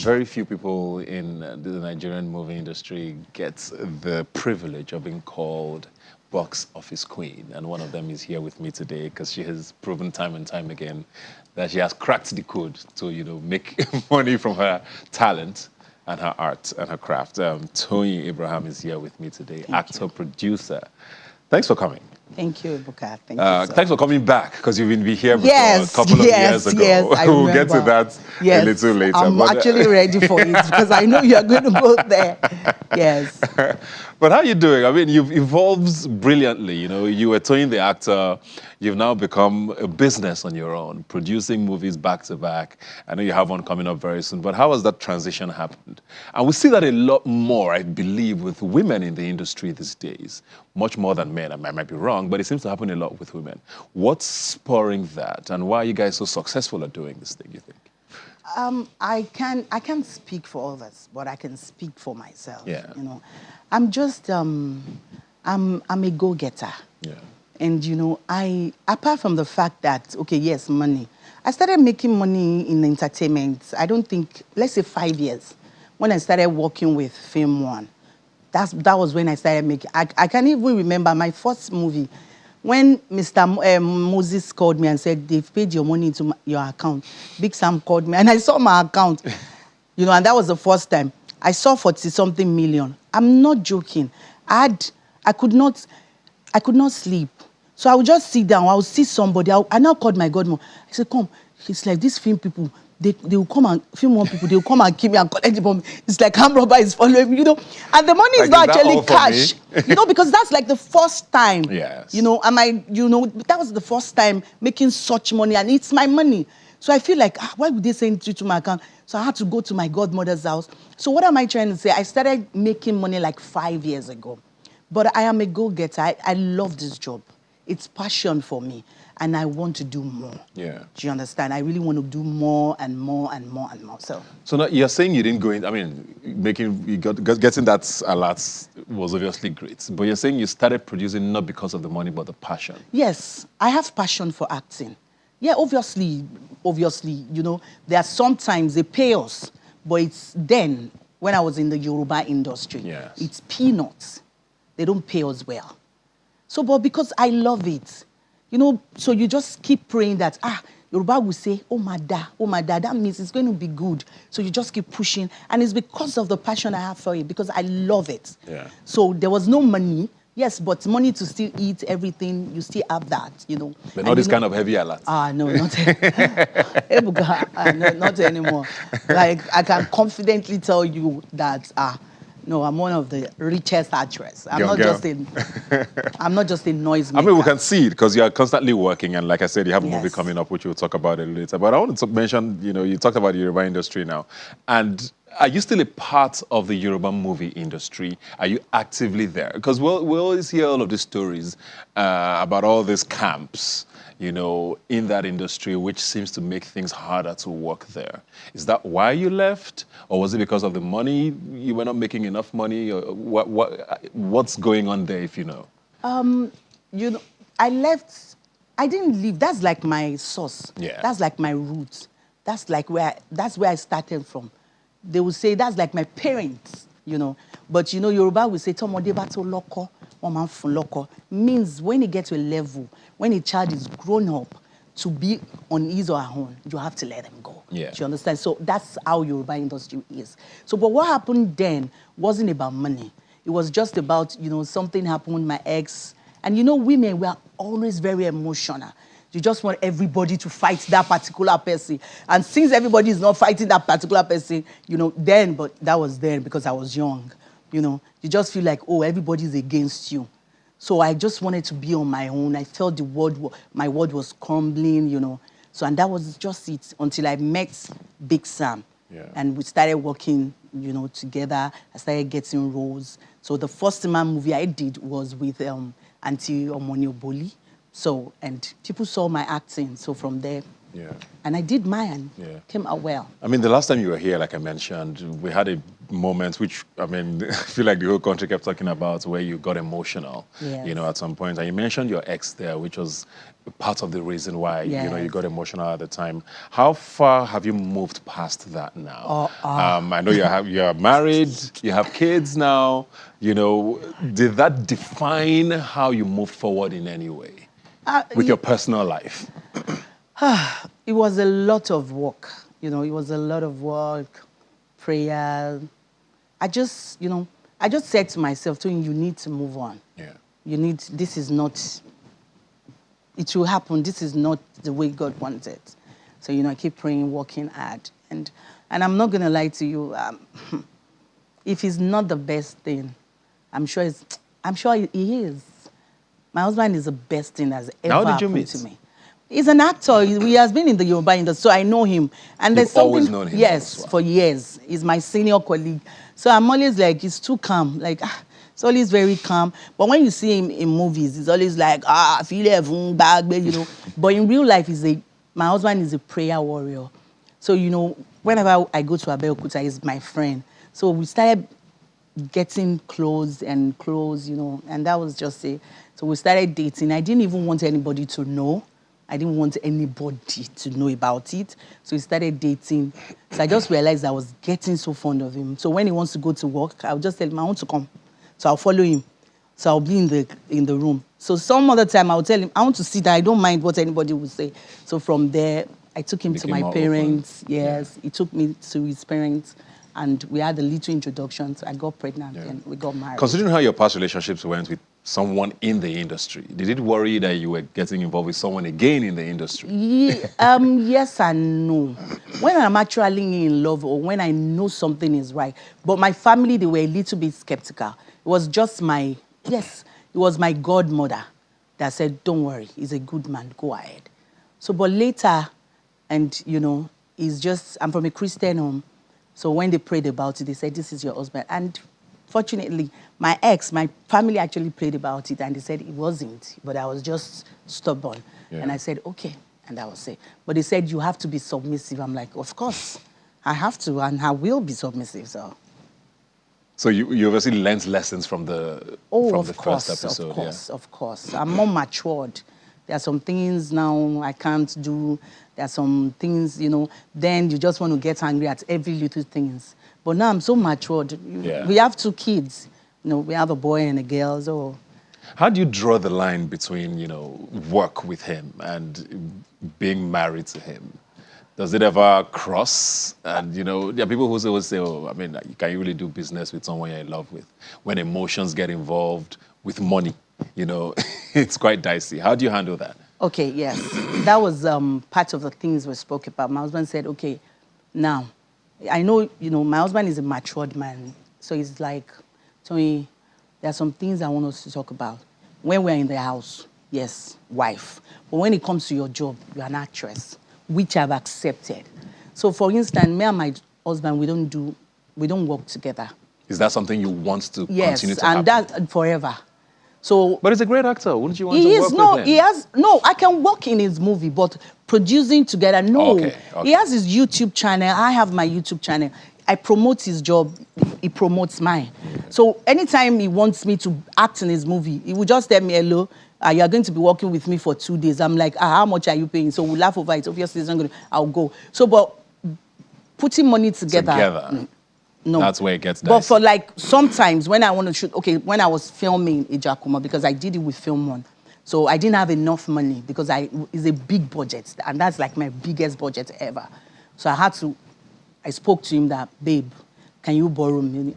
very few people in the Nigerian movie industry get the privilege of being called box office queen, and one of them is here with me today because she has proven time and time again that she has cracked the code to, make money from her talent and her art and her craft. Toyin Abraham is here with me today, actor, producer. Thanks for coming. Thank you, Buka. Thank you. Thanks for coming back, because you've been here before a couple of years ago. Yes, I we'll get to that a little later. I'm actually ready for it because I know you're going to go there. Yes. But how are you doing? I mean, you've evolved brilliantly. You were Toyin the actor. You've now become a business on your own, producing movies back to back. I know you have one coming up very soon. But how has that transition happened? And we see that a lot more, I believe, with women in the industry these days. Much more than men. I might be wrong, but it seems to happen a lot with women. What's spurring that? And why are you guys so successful at doing this thing, you think? I can't speak for others, but I can speak for myself. Yeah. I'm just I'm a go-getter. Yeah. And apart from the fact that, okay, yes, money. I started making money in entertainment, I don't think, let's say 5 years, when I started working with Film One. That was when I started making. I can't even remember my first movie. When Mr. Moses called me and said, they've paid your money into your account. Big Sam called me and I saw my account. And that was the first time. I saw 40-something million. I'm not joking. I could not sleep. So I would just sit down. I would see somebody. I now called my godmother. I said, come. It's like these film people, they will come and film one people, they will come and kill me and collect the money. It's like armed robber is following me, And the money is not actually cash. Because that's like the first time. Yes. That was the first time making such money, and it's my money. So I feel like, why would they send it to my account? So I had to go to my godmother's house. So what am I trying to say? I started making money like 5 years ago. But I am a go-getter. I love this job. It's passion for me. And I want to do more. Yeah. Do you understand? I really want to do more and more and more and more. So now you're saying you didn't go in, getting that alert was obviously great. But you're saying you started producing not because of the money, but the passion. Yes, I have passion for acting. Yeah, obviously, there are sometimes they pay us, but it's then, when I was in the Yoruba industry, yes, it's peanuts. They don't pay us well. So, but because I love it, so you just keep praying that, Yoruba will say, oh my dad, that means it's going to be good. So you just keep pushing. And it's because of the passion I have for it, because I love it. Yeah. So there was no money. Yes, but money to still eat everything, you still have that, But not this kind of heavy alert. No, not not anymore. Like, I can confidently tell you that, no, I'm one of the richest actresses. I'm not just a noisemaker. I mean, we can see it because you are constantly working, and like I said, you have a movie coming up, which we'll talk about it later. But I wanted to mention, you talked about the Yoruba industry now, and are you still a part of the Yoruba movie industry? Are you actively there? Because we always hear all of these stories about all these camps, in that industry, which seems to make things harder to work there. Is that why you left? Or was it because of the money? You were not making enough money? Or what's going on there, if you know? I left. I didn't leave. That's like my source. Yeah. That's like my roots. That's where I started from. They will say that's like my parents, But Yoruba will say, "Tomode ba to loko, oman fun loko." Means when you get to a level, when a child is grown up to be on his or her own, you have to let them go. Yeah. Do you understand? So that's how Yoruba industry is. So, but what happened then wasn't about money. It was just about, something happened with my ex. And women were always very emotional. You just want everybody to fight that particular person. And since everybody is not fighting that particular person, but that was then because I was young, you just feel like, oh, everybody's against you. So I just wanted to be on my own. I felt my world was crumbling, So, and that was just it until I met Big Sam. Yeah. And we started working, together. I started getting roles. So the first man movie I did was with Auntie Omoni Oboli. So, and people saw my acting. So from there, Yeah. And I did mine. Yeah. Came out well. I mean, the last time you were here, like I mentioned, we had a moment which, I mean, I feel like the whole country kept talking about, where you got emotional, Yes. you know, at some point. And you mentioned your ex there, which was part of the reason why, you know, you Yes. got emotional at the time. How far have you moved past that now? I know you're married, you have kids now. You know, did that define how you move forward in any way with your personal life? It was a lot of work. You know, it was a lot of work, prayer. I just said to myself, Toyin, you need to move on. Yeah. This is not, it will happen. This is not the way God wants it. So, you know, I keep praying, working hard. And I'm not going to lie to you. If it's not the best thing, I'm sure it is. My husband is the best thing that's ever happened to me. He's an actor. He has been in the Yoruba industry, so I know him. And You've there's something. Always known him. Yes, for years. He's my senior colleague. So I'm always like, he's too calm. Like, it's always very calm. But when you see him in movies, he's always like, you know. But in real life, my husband is a prayer warrior. So, you know, whenever I go to Abeokuta, he's my friend. So we started getting close, you know, and that was just it. So we started dating. I didn't even want anybody to know. I didn't want anybody to know about it. So we started dating. So I just realized I was getting so fond of him. So when he wants to go to work, I'll just tell him, I want to come. So I'll follow him. So I'll be in the room. So some other time I'll tell him, I want to sit there. I don't mind what anybody will say. So from there, I took him to my parents. Open. Yes, yeah. He took me to his parents. And we had a little introduction. So I got pregnant and we got married. Considering how your past relationships went with someone in the industry, did it worry that you were getting involved with someone again in the industry? Yes and no. When I'm actually in love or when I know something is right. But my family, they were a little bit skeptical. It was just it was my godmother that said, don't worry, he's a good man, go ahead. So, but later, and you know, I'm from a Christian home. So when they prayed about it, they said, this is your husband. And fortunately, my family actually prayed about it and they said it wasn't, but I was just stubborn. Yeah. And I said, okay, and that was it. But they said, you have to be submissive. I'm like, of course, I have to, and I will be submissive, So you obviously learned lessons from the first episode. Of course. I'm more matured. There are some things now I can't do. There are some things, you know, then you just want to get angry at every little things. But now I'm so matured. We have 2 kids. You know, we have a boy and a girl. So, how do you draw the line between, you know, work with him and being married to him? Does it ever cross? And, you know, there are people who always say, oh, I mean, can you really do business with someone you're in love with? When emotions get involved with money, you know, it's quite dicey. How do you handle that? Okay, yes. That was part of the things we spoke about. My husband said, okay, now, I know, you know, my husband is a matured man. So he's like, Toyin, there are some things I want us to talk about. When we're in the house, yes, wife. But when it comes to your job, you're an actress, which I've accepted. So for instance, me and my husband, we don't work together. Is that something you want to continue to happen? happen? Yes, and that forever. So, but he's a great actor. Wouldn't you want to work with him? I can work in his movie, but producing together, no. Okay. He has his YouTube channel. I have my YouTube channel. I promote his job. He promotes mine. Okay. So anytime he wants me to act in his movie, he will just tell me, hello, you are going to be working with me for 2 days. I'm like, how much are you paying? So we'll laugh over it. Obviously, it's not going to, I'll go. So, but putting money together. No. That's where it gets dicey. But for like sometimes when I want to shoot, when I was filming Ijakuma, because I did it with Film One, so I didn't have enough money because it's a big budget, and that's like my biggest budget ever. So I spoke to him that, babe, can you borrow me?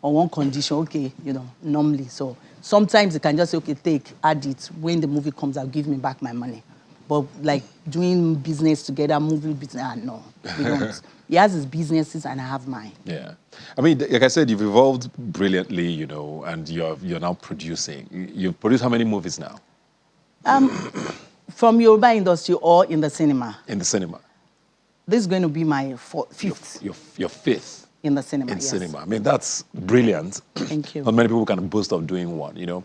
On one condition, okay, you know, normally. So sometimes you can just say, okay, add it. When the movie comes out, give me back my money. But like doing business together, movie business, no, we don't. He has his businesses and I have mine. Yeah. I mean, like I said, you've evolved brilliantly, you know, and you're now producing. You've produced how many movies now? From Yoruba industry or in the cinema? In the cinema. This is going to be my fifth. Your fifth? In the cinema, In cinema. I mean, that's brilliant. Thank you. Not many people can boast of doing one, you know.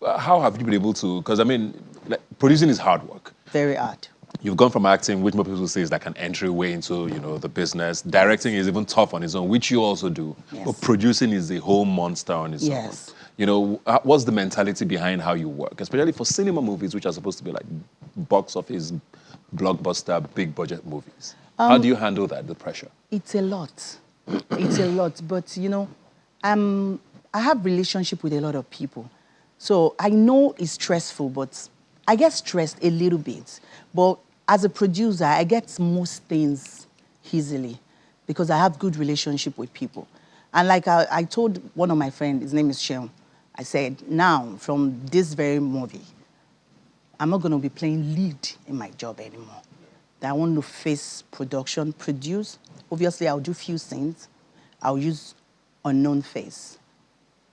How have you been able to, because I mean, like, producing is hard work. Very hard. You've gone from acting, which most people say is like an entryway into, the business. Directing is even tough on its own, which you also do. Yes. But producing is a whole monster on its Yes. own. What's the mentality behind how you work, especially for cinema movies, which are supposed to be like box office, blockbuster, big budget movies? How do you handle that, the pressure? It's a lot. It's a lot. But, I have relationship with a lot of people. So I know it's stressful, but I get stressed a little bit. But as a producer, I get most things easily because I have good relationship with people. And like I told one of my friends, his name is Sheon, I said, now, from this very movie, I'm not going to be playing lead in my job anymore. I want to face production, produce. Obviously, I'll do few scenes. I'll use unknown face.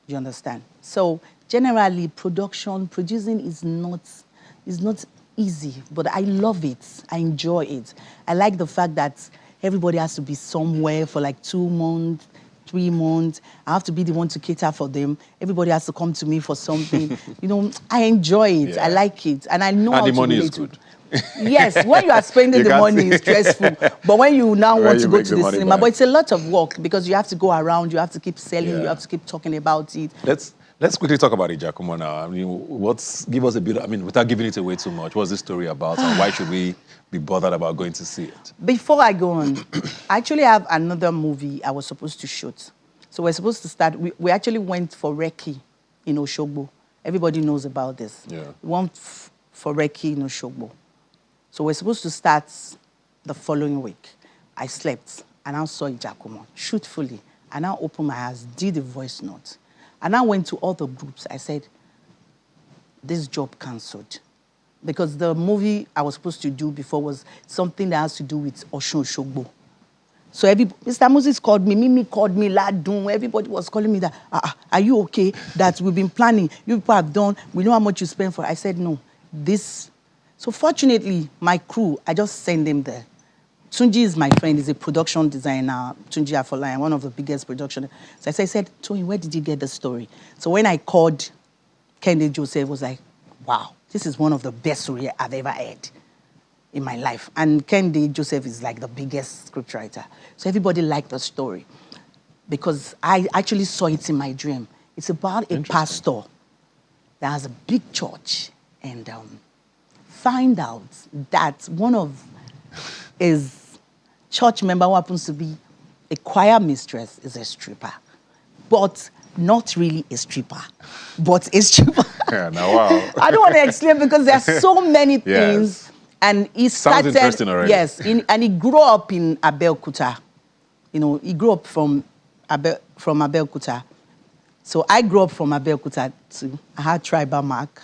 You understand? So generally, producing is not easy, but I love it. I enjoy it. I like the fact that everybody has to be somewhere for like 2 months, 3 months. I have to be the one to cater for them. Everybody has to come to me for something. I enjoy it. Yeah. I like it. And I know and how the to money relate is good. Yes, when you are spending the money, it's stressful. But when you now want to go to the cinema, but it's a lot of work because you have to go around, you have to keep selling, you have to keep talking about it. Let's quickly talk about Ijakumo now. I mean, give us a bit, without giving it away too much, what's this story about and why should we be bothered about going to see it? Before I go on, I actually have another movie I was supposed to shoot. So we're supposed to start, we actually went for Recce in Oshogbo. Everybody knows about this. Yeah. We went for Recce in Oshogbo. So we're supposed to start the following week. I slept, and I saw Ijakumo, truthfully. And I opened my eyes, did the voice note. And I went to all the groups. I said, this job cancelled. Because the movie I was supposed to do before was something that has to do with Osun Osogbo. So Mr. Moses called me, Mimi called me, Ladun, everybody was calling me that, are you okay? That we've been planning, you people have done, we know how much you spend for it. I said, no, So fortunately, my crew, I just send them there. Tunji is my friend, he's a production designer, Tunji Afolayan, one of the biggest production. So I said, Toyin, where did you get the story? So when I called Kende Joseph, was like, wow, this is one of the best stories I've ever heard in my life. And Kende Joseph is like the biggest scriptwriter. So everybody liked the story because I actually saw it in my dream. It's about a pastor that has a big church and find out that one of his church member who happens to be a choir mistress is a stripper, but not really a stripper, but a stripper. Yeah, now, wow. I don't want to explain because there are so many things. Yes. And he started, sounds interesting already. Yes, and he grew up in Abeokuta. He grew up from Abeokuta. So I grew up from Abeokuta too. I had tribal mark.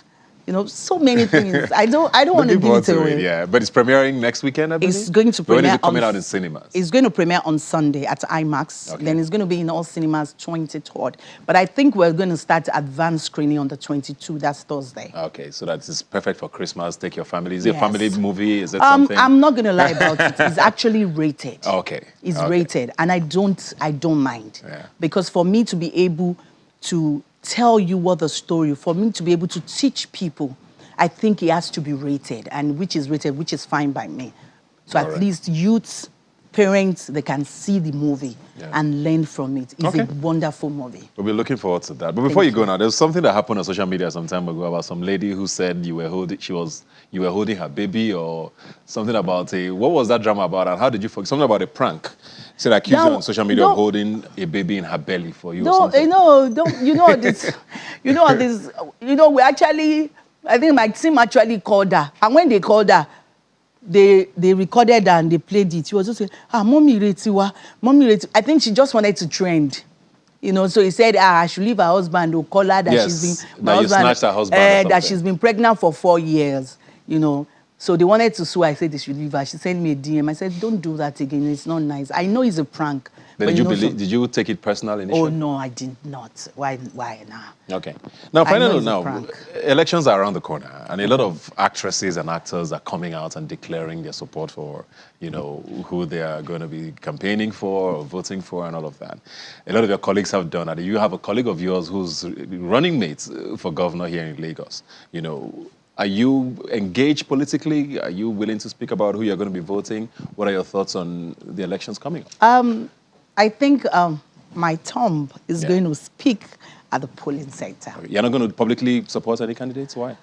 So many things. I don't want to give it away. Yeah, but it's premiering next weekend, I believe? It's going to premiere. When is it coming out in cinemas? It's going to premiere on Sunday at IMAX. Okay. Then it's going to be in all cinemas 23rd. But I think we're going to start advanced screening on the 22th. That's Thursday. Okay, so that's perfect for Christmas. Take your family. Is it a family movie? Is it something? I'm not going to lie about it. It's actually rated. Okay. It's rated, and I don't mind. Yeah. Because for me to be able to tell you what the story, for me to be able to teach people, I think it has to be rated, and which is fine by me. So at least youths, parents, they can see the movie and learn from it. It's a wonderful movie. We'll be looking forward to that. But before you go now, there's something that happened on social media some time ago about some lady who said you were holding her baby, or something about what was that drama about, and how did you forget? Something about a prank. Said accused you on social media of holding a baby in her belly for you. We actually, I think my team actually called her, and when they called her, they recorded and they played it. She was just saying, Mommy Retiwa, Mommy Retiwa. I think she just wanted to trend. So he said, I should leave her husband or call her that she's been you snatched her husband that she's been pregnant for 4 years, So they wanted to sue. I said they should leave her. She sent me a DM. I said, don't do that again. It's not nice. I know it's a prank. But did you take it personal initially? Oh, no, I did not. Why now? Okay. Now, finally, elections are around the corner, and a lot of actresses and actors are coming out and declaring their support for, who they are going to be campaigning for or voting for and all of that. A lot of your colleagues have done that. You have a colleague of yours who's running mate for governor here in Lagos. Are you engaged politically? Are you willing to speak about who you're going to be voting? What are your thoughts on the elections coming up? I think my Tom is going to speak at the polling center. You're not going to publicly support any candidates? Why?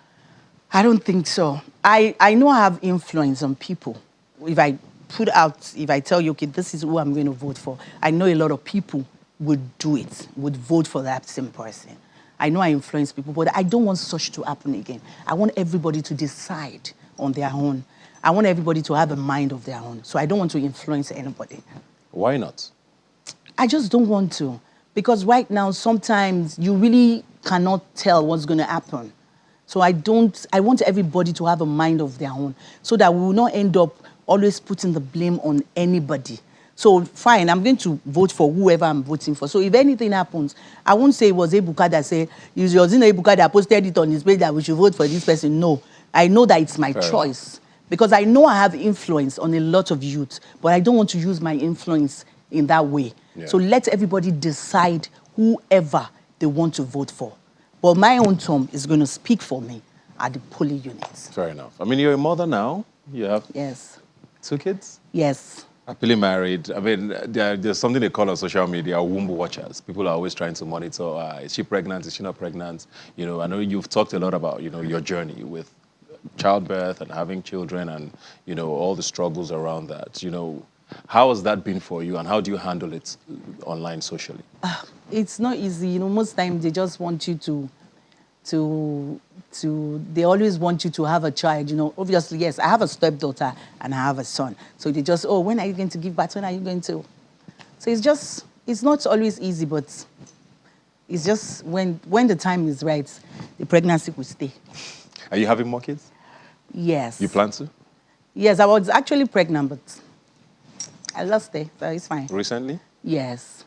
I don't think so. I know I have influence on people. If I tell you, okay, this is who I'm going to vote for, I know a lot of people would do it, would vote for that same person. I know I influence people, but I don't want such to happen again. I want everybody to decide on their own. I want everybody to have a mind of their own. So I don't want to influence anybody. Why not? I just don't want to. Because right now, sometimes you really cannot tell what's going to happen. So I want everybody to have a mind of their own so that we will not end up always putting the blame on anybody. So fine, I'm going to vote for whoever I'm voting for. So if anything happens, I won't say it was Ebuka that said, it was Ebuka that posted it on his page that we should vote for this person. No, I know that it's my choice. Because I know I have influence on a lot of youth, but I don't want to use my influence in that way. Yeah. So let everybody decide whoever they want to vote for. But my own Tom is going to speak for me at the polling units. Fair enough. I mean, you're a mother now. You have 2 kids? Yes. Happily married. I mean, there's something they call on social media womb watchers. People are always trying to monitor, is she pregnant, is she not pregnant? You know, I know you've talked a lot about, you know, your journey with childbirth and having children and, you know, all the struggles around that. You know, how has that been for you and how do you handle it online, socially? It's not easy. You know, most times they just want you they always want you to have a child. You know, obviously, yes, I have a stepdaughter and I have a son. So they just, oh, when are you going to give birth? When are you going to? So it's not always easy, but it's just when the time is right, the pregnancy will stay. Are you having more kids? Yes. You plan to? Yes, I was actually pregnant, but I lost it, so it's fine. Recently? Yes.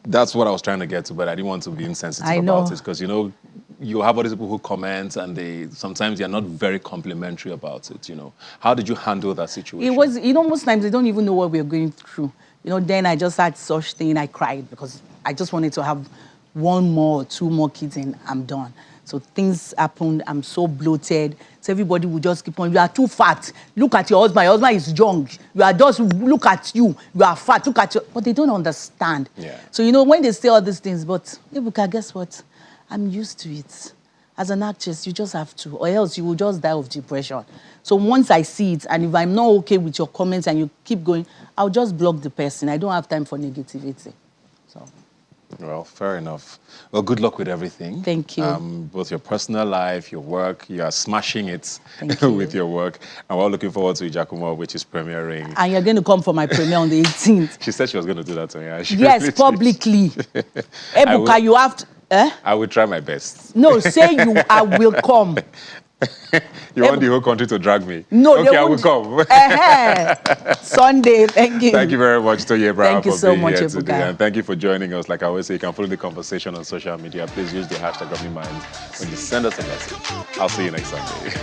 That's what I was trying to get to, but I didn't want to be insensitive about it because, you know, you have other people who comment and sometimes they're not very complimentary about it, you know. How did you handle that situation? It was, you know, most times they don't even know what we're going through. You know, then I just had such thing, I cried because I just wanted to have 1 more or 2 more kids and I'm done. So things happened, I'm so bloated. So everybody would just keep on, you are too fat. Look at your husband is young. You are just, look at you are fat, look at you. But they don't understand. Yeah. So, you know, when they say all these things, but, Ebuka, guess what? I'm used to it. As an actress, you just have to, or else you will just die of depression. So once I see it, and if I'm not okay with your comments and you keep going, I'll just block the person. I don't have time for negativity. So. Well, fair enough. Well, good luck with everything. Thank you. Both your personal life, your work, you are smashing it with your work. And we're looking forward to Ijakumo, which is premiering. And you're going to come for my premiere on the 18th. She said she was going to do that to me. Yes, publicly. Ebuka, you have to... I will try my best. No, say I will come. You want the whole country to drag me? No, okay, I will come. Sunday, thank you. Thank you very much, Toyin, thank you so much, here today. And thank you for joining us. Like I always say, you can follow the conversation on social media. Please use the hashtag #OmniMinds when you send us a message. I'll see you next Sunday.